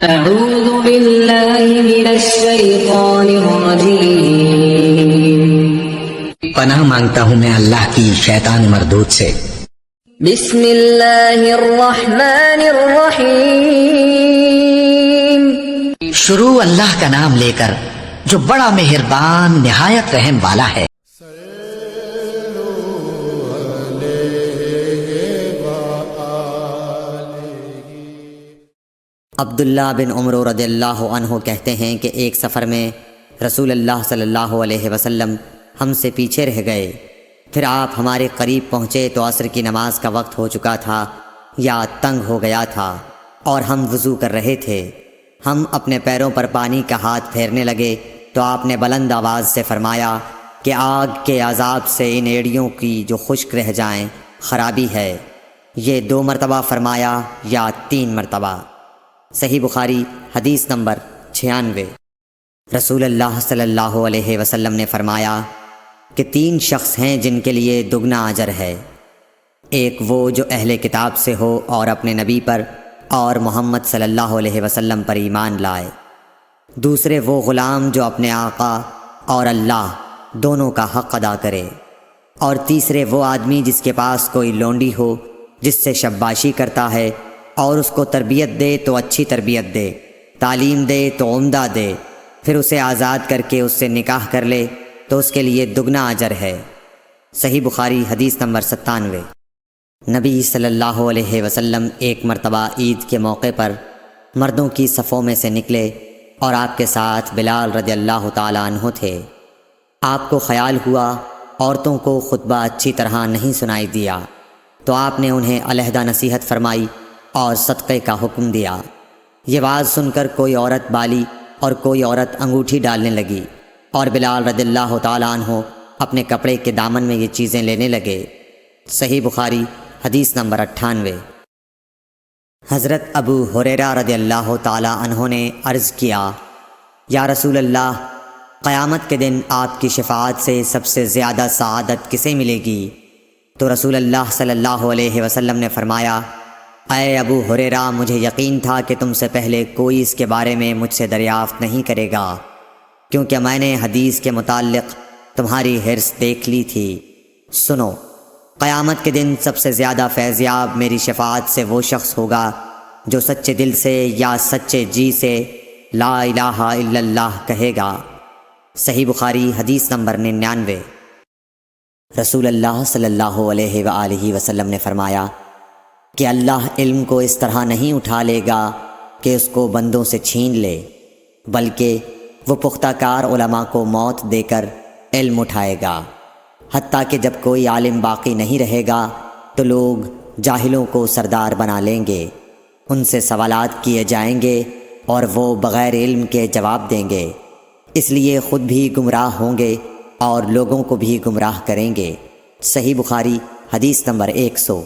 أعوذ بالله من الشيطان الرجيم پناہ مانگتا ہوں میں اللہ کی شیطان مردود سے۔ بسم اللہ الرحمن الرحیم شروع اللہ کا نام لے کر جو بڑا مہربان نہایت رحم والا ہے۔ عبداللہ بن عمر رضی اللہ عنہ کہتے ہیں کہ ایک سفر میں رسول اللہ صلی اللہ علیہ وسلم ہم سے پیچھے رہ گئے، پھر آپ ہمارے قریب پہنچے تو عصر کی نماز کا وقت ہو چکا تھا یا تنگ ہو گیا تھا اور ہم وضو کر رہے تھے۔ ہم اپنے پیروں پر پانی کا ہاتھ پھیرنے لگے تو آپ نے بلند آواز سے فرمایا کہ آگ کے عذاب سے ان ایڑیوں کی جو خشک رہ جائیں خرابی ہے۔ یہ 2 مرتبہ فرمایا یا 3 مرتبہ؟ صحیح بخاری حدیث نمبر 96۔ رسول اللہ صلی اللہ علیہ وسلم نے فرمایا کہ 3 شخص ہیں جن کے لیے دگنا اجر ہے۔ ایک وہ جو اہل کتاب سے ہو اور اپنے نبی پر اور محمد صلی اللہ علیہ وسلم پر ایمان لائے۔ دوسرے وہ غلام جو اپنے آقا اور اللہ دونوں کا حق ادا کرے۔ اور تیسرے وہ آدمی جس کے پاس کوئی لونڈی ہو جس سے شباشی کرتا ہے اور اس کو تربیت دے تو اچھی تربیت دے، تعلیم دے تو عمدہ دے، پھر اسے آزاد کر کے اس سے نکاح کر لے تو اس کے لیے دگنا اجر ہے۔ صحیح بخاری حدیث نمبر 97۔ نبی صلی اللہ علیہ وسلم ایک مرتبہ عید کے موقع پر مردوں کی صفوں میں سے نکلے اور آپ کے ساتھ بلال رضی اللہ تعالیٰ عنہ تھے۔ آپ کو خیال ہوا عورتوں کو خطبہ اچھی طرح نہیں سنائی دیا تو آپ نے انہیں علیحدہ نصیحت فرمائی اور صدقے کا حکم دیا۔ یہ بات سن کر کوئی عورت بالی اور کوئی عورت انگوٹھی ڈالنے لگی اور بلال رضی اللہ تعالیٰ عنہ اپنے کپڑے کے دامن میں یہ چیزیں لینے لگے۔ صحیح بخاری حدیث نمبر 98۔ حضرت ابو ہریرہ رضی اللہ تعالیٰ عنہ نے عرض کیا، یا رسول اللہ، قیامت کے دن آپ کی شفاعت سے سب سے زیادہ سعادت کسے ملے گی؟ تو رسول اللہ صلی اللہ علیہ وسلم نے فرمایا، اے ابو ہریرہ، مجھے یقین تھا کہ تم سے پہلے کوئی اس کے بارے میں مجھ سے دریافت نہیں کرے گا، کیونکہ میں نے حدیث کے متعلق تمہاری حرص دیکھ لی تھی۔ سنو، قیامت کے دن سب سے زیادہ فیضیاب میری شفاعت سے وہ شخص ہوگا جو سچے دل سے یا سچے جی سے لا الہ الا اللہ کہے گا۔ صحیح بخاری حدیث نمبر 99۔ رسول اللہ صلی اللہ علیہ وآلہ وسلم نے فرمایا کہ اللہ علم کو اس طرح نہیں اٹھا لے گا کہ اس کو بندوں سے چھین لے، بلکہ وہ پختہ کار علماء کو موت دے کر علم اٹھائے گا، حتیٰ کہ جب کوئی عالم باقی نہیں رہے گا تو لوگ جاہلوں کو سردار بنا لیں گے، ان سے سوالات کیے جائیں گے اور وہ بغیر علم کے جواب دیں گے، اس لیے خود بھی گمراہ ہوں گے اور لوگوں کو بھی گمراہ کریں گے۔ صحیح بخاری حدیث نمبر 100۔